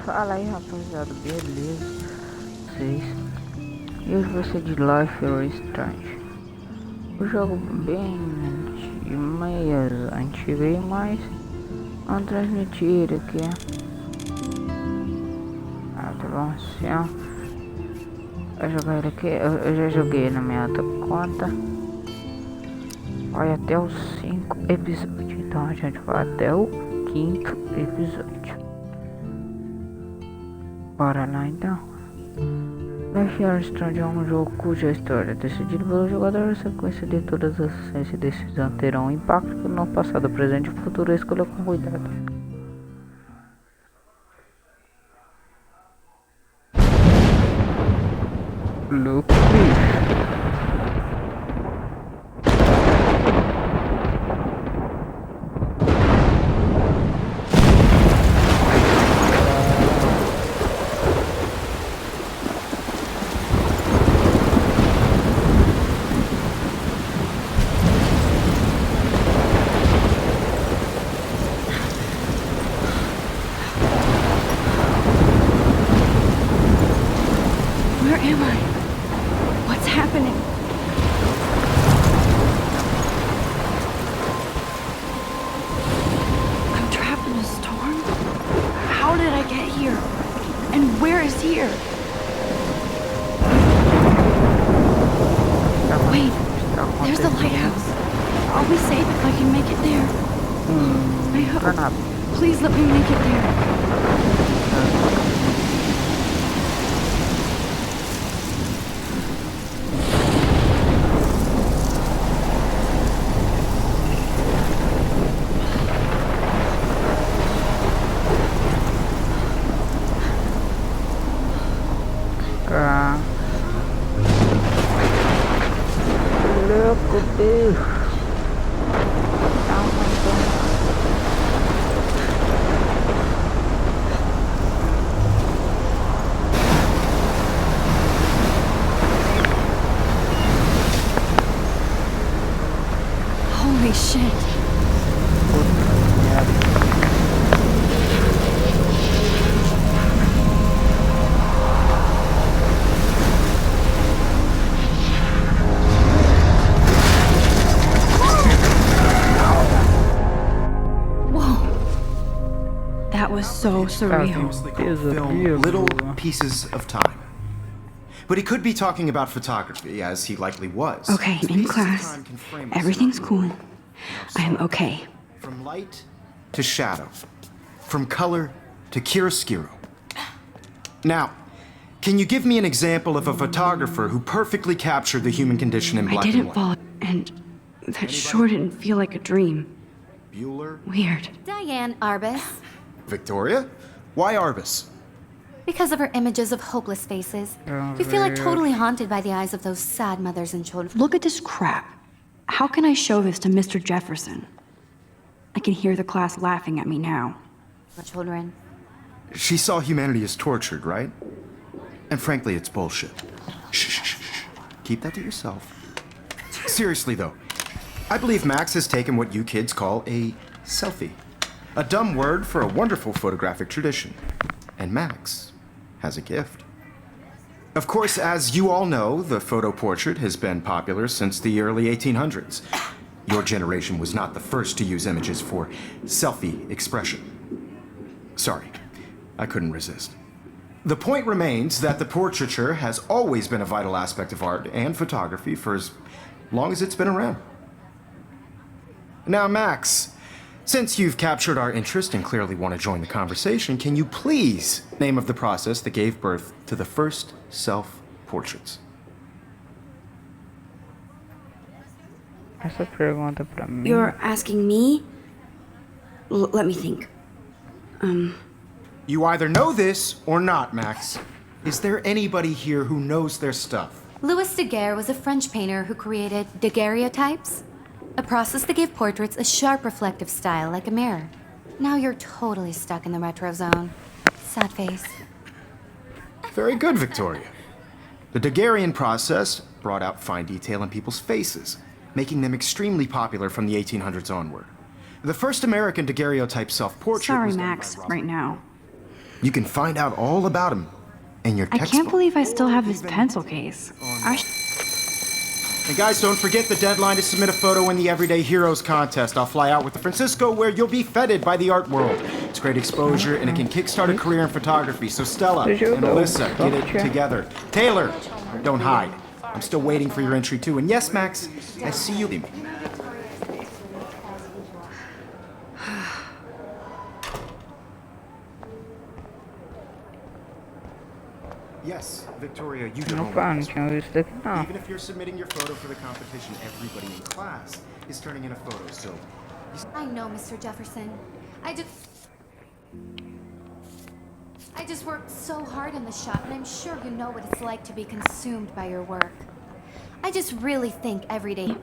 Fala aí, rapaziada, beleza? Vocês? E hoje vai ser de Life is Strange. O jogo bem meio antigo aí, mas vamos transmitir aqui. Tá bom, assim, ó. Eu jogar ele aqui, eu já joguei na minha outra conta. Vai até os 5 episódios, então a gente vai até o 5º episódio. Bora lá então. Life is Strange é um jogo cuja história é decidida pelo jogador. A sequência de todas as ações e decisões terão um impacto no passado, presente e futuro. Escolha com cuidado. Look this. Where am I? What's happening? I'm trapped in a storm? How did I get here? And where is here? Wait, there's the lighthouse. I'll be safe if I can make it there. I hope. Please let me make it there. Look at this. Holy shit. That was so surreal. Famously called film Little Pieces of Time. But he could be talking about photography, as he likely was. Okay, These in pieces of class. time can frame Everything's us cool. I am okay. from light to shadow, from color to chiaroscuro. Now, can you give me an example of a photographer who perfectly captured the human condition in I black and didn't white? fall, and that sure didn't feel like a dream. Bueller? Weird. Diane Arbus. Victoria? Why Arbus? Because of her images of hopeless faces. You feel like totally haunted by the eyes of those sad mothers and children. Look at this crap. How can I show this to Mr. Jefferson? I can hear the class laughing at me now. Children. She saw humanity as tortured, right? And frankly, it's bullshit. Shh, shh, shh, shh. Keep that to yourself. Seriously, though, I believe Max has taken what you kids call a selfie. A dumb word for a wonderful photographic tradition. And Max has a gift. Of course, as you all know, the photo portrait has been popular since the early 1800s. Your generation was not the first to use images for selfie expression. Sorry, I couldn't resist. The point remains that the portraiture has always been a vital aspect of art and photography for as long as it's been around. Now, Max, since you've captured our interest and clearly want to join the conversation, can you please name of the process that gave birth to the first self-portraits? Essa pergunta pra mim. You're asking me? Let me think. You either know this or not, Max. Is there anybody here who knows their stuff? Louis Daguerre was a French painter who created daguerreotypes, a process that gave portraits a sharp reflective style like a mirror. Now you're totally stuck in the retro zone. Sad face. Very good, Victoria. The Daguerrean process brought out fine detail in people's faces, making them extremely popular from the 1800s onward. The first American daguerreotype self-portrait Sorry, was done Max, by right now. You can find out all about him in your I textbook. can't believe I still have this pencil case. And guys, don't forget the deadline to submit a photo in the Everyday Heroes contest. I'll fly out with Francisco where you'll be feted by the art world. It's great exposure and it can kickstart a career in photography. So Stella and Alyssa, get it together. Taylor, don't hide. I'm still waiting for your entry too. And yes, Max, I see you. Yes, Victoria, you No know. pan, tinha visto aqui não. Even if you're submitting your photo for the competition, everybody in class is turning in a photo, so... I know, Mr. Jefferson. I just worked so hard in the shop, and I'm sure you know what it's like to be consumed by your work. I just really think every day...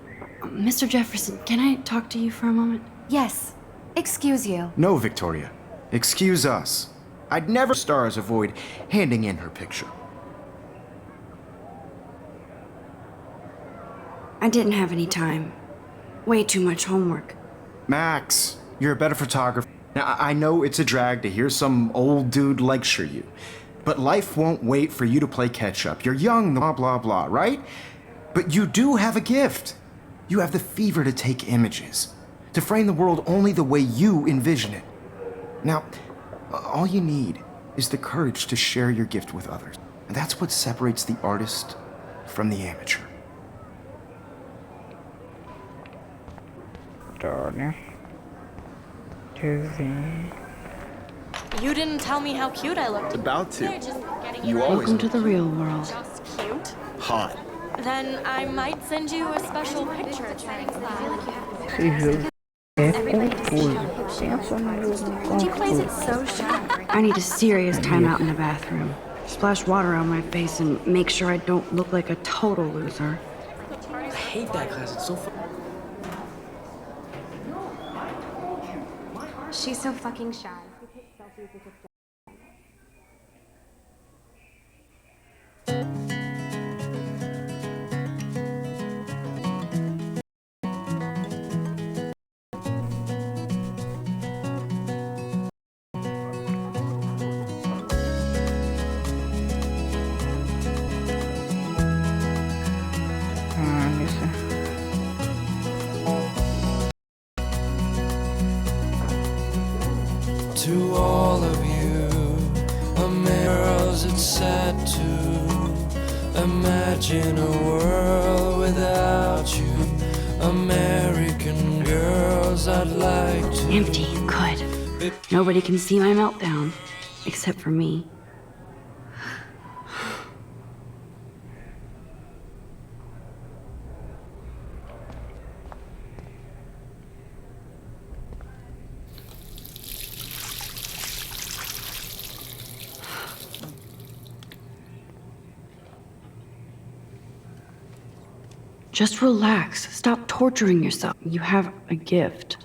Mr. Jefferson, can I talk to you for a moment? Yes. Excuse you. No, Victoria. Excuse us. I'd never stars avoid handing in her picture. I didn't have any time. Way too much homework. Max, you're a better photographer. Now, I know it's a drag to hear some old dude lecture you, but life won't wait for you to play catch-up. You're young, blah, blah, blah, right? But you do have a gift. You have the fever to take images, to frame the world only the way you envision it. Now, all you need is the courage to share your gift with others. And that's what separates the artist from the amateur. Olha. Deixa eu ver. You didn't tell me how cute I looked. About to. They're just getting You it always Welcome to the real world. just cute. hot. Then I might send you a special picture. Esse jogo é confuso. Pensa no jogo She plays it confuso. so shy. I need a serious timeout in the bathroom. Splash water on my face and make sure I don't look like a total loser. I hate that class. It's so fun. She's so fucking shy. Ah, isso. To all of you, Americans, it's sad to imagine a world without you. American girls, I'd like to. Empty. Good. Nobody can see my meltdown. Except for me. Just relax. Stop torturing yourself. You have a gift.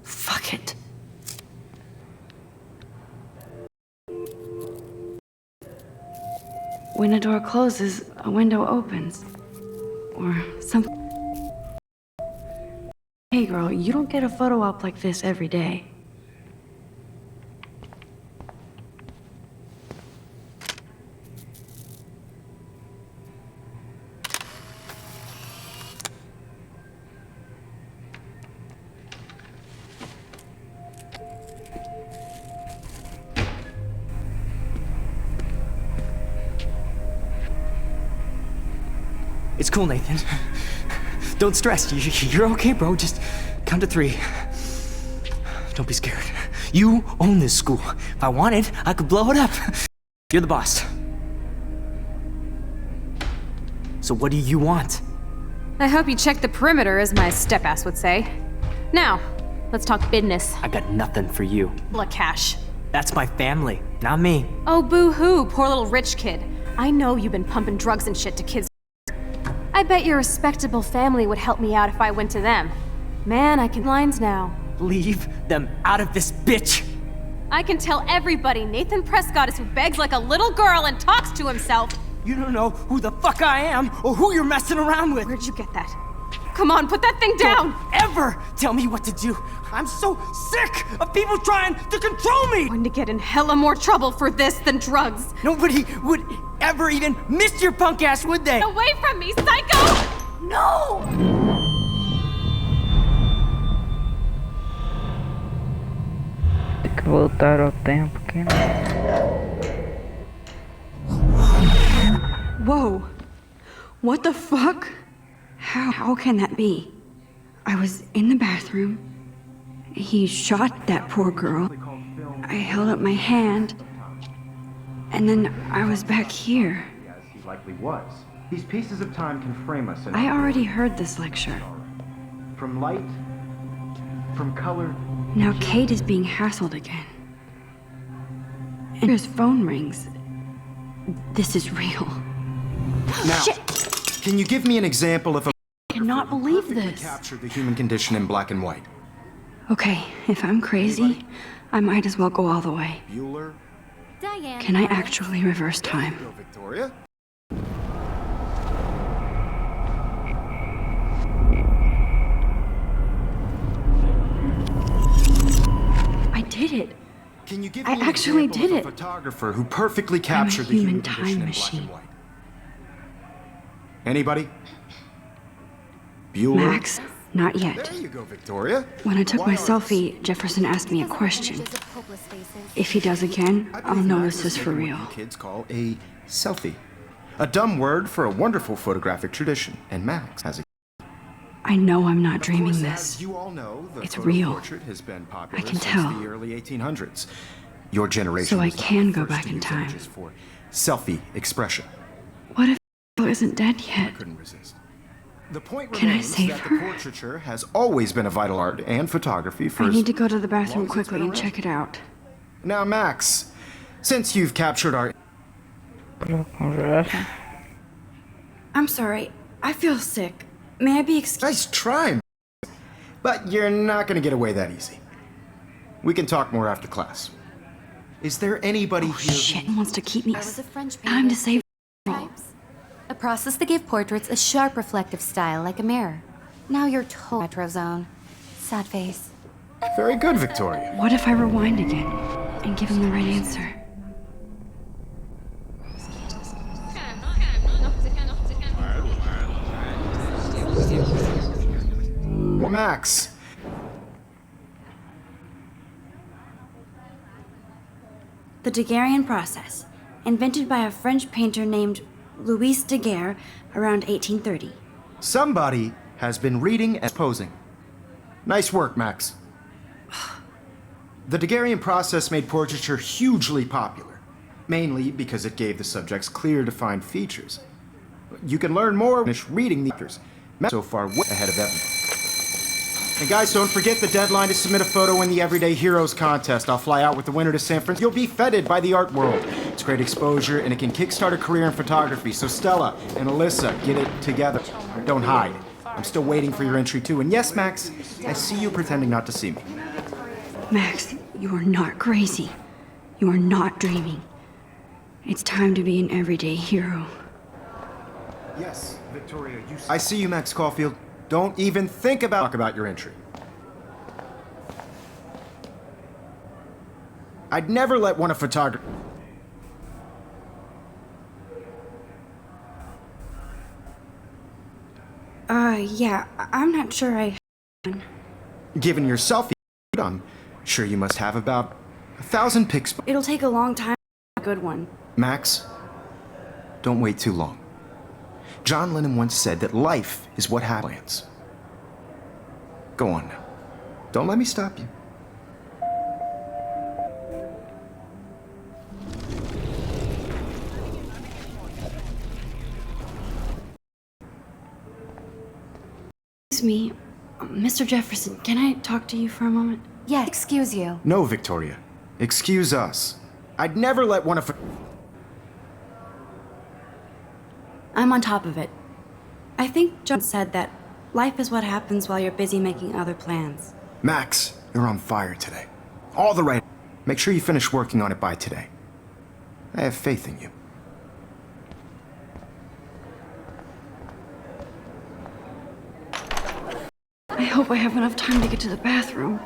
Fuck it. When a door closes, a window opens. Or something. Hey girl, you don't get a photo op like this every day. It's cool, Nathan. Don't stress. You're okay, bro. Just count to 3. Don't be scared. You own this school. If I wanted, I could blow it up. You're the boss. So what do you want? I hope you checked the perimeter, as my step-ass would say. Now, let's talk business. I got nothing for you. Look, Cash. That's my family, not me. Oh, boo-hoo, poor little rich kid. I know you've been pumping drugs and shit to kids. I bet your respectable family would help me out if I went to them. Man, I can lines now. Leave them out of this bitch. I can tell everybody Nathan Prescott is who begs like a little girl and talks to himself. You don't know who the fuck I am or who you're messing around with. Where'd you get that? Come on, put that thing down! Don't ever tell me what to do. I'm so sick of people trying to control me! I'm going to get in hella more trouble for this than drugs. Nobody would ever even miss your punk ass, would they? Away from me, psycho! No! Tem que voltar ao tempo que Whoa. What the fuck? How can that be? I was in the bathroom. He shot that poor girl. I held up my hand. And then I was back here. Yes, he likely was. These pieces of time can frame us in I already heard this lecture. from light, from color. Now Kate is being hassled again. And his phone rings. This is real. Now, can you give me an example of a I cannot believe this. capture the human condition in black and white? Okay, if I'm crazy, I might as well go all the way. Bueller? Diane. Can I actually reverse time? Go, Victoria. I did it. Can you give I me an actually example did of a it. photographer who perfectly captured the human human condition time in machine. black and white? Anybody? Bueller? Max, not yet. There you go, Victoria. When I took Why my are- selfie, Jefferson asked me a question. If he does again, I I'll believe know Max this is is for taking real. what you kids call a selfie. A dumb word for a wonderful photographic tradition, and Max has a. I know I'm not Of dreaming course, this. As you all know, the It's photo real. portrait has been popular I can since tell. the early 1800s. Your generation So I was not can the go first back to in use time. images for selfie expression. What if isn't dead I yet? couldn't resist. The point Can I remains save that her? the portraiture has always been a vital art and photography for I as need to go to the bathroom long as it's quickly been and check it out. Now, Max, since you've captured our pela conversa. I'm sorry. I feel sick. May I be excused? nice try, Max. But you're not going to get away that easy. We can talk more after class. Is there anybody here? Shit wants to keep me. I was a French painter. Time to save. Types. A process that gave portraits a sharp reflective style like a mirror. Now you're total retro zone. Sad face. Very good, Victoria. What if I rewind again and give him the right answer? Max, The Daguerrean process, invented by a French painter named Louis Daguerre around 1830. somebody has been reading and posing. Nice work, Max. The Daguerrean process made portraiture hugely popular, mainly because it gave the subjects clear, defined features. You can learn more when reading the features. Max so far way ahead of everyone. And guys, don't forget the deadline to submit a photo in the Everyday Heroes contest. I'll fly out with the winner to San Francisco. You'll be feted by the art world. It's great exposure, and it can kickstart a career in photography. So Stella and Alyssa, get it together. Don't hide. I'm still waiting for your entry too. And yes, Max, I see you pretending not to see me. Max, you are not crazy. You are not dreaming. It's time to be an everyday hero. Yes, Victoria, you. I see you, Max Caulfield. Don't even think about your entry. I'd never let one of photography. Yeah, I'm not sure I. Given your selfie, I'm sure you must have about 1,000 pics. It'll take a long time. A good one. Max, don't wait too long. John Lennon once said that life is what happens. Go on now. Don't let me stop you. Excuse me, Mr. Jefferson, can I talk to you for a moment? Yes, excuse you. No, Victoria. Excuse us. I'd never let one of. I'm on top of it. I think John said that life is what happens while you're busy making other plans. Max, you're on fire today. All the right. Make sure you finish working on it by today. I have faith in you. I hope I have enough time to get to the bathroom.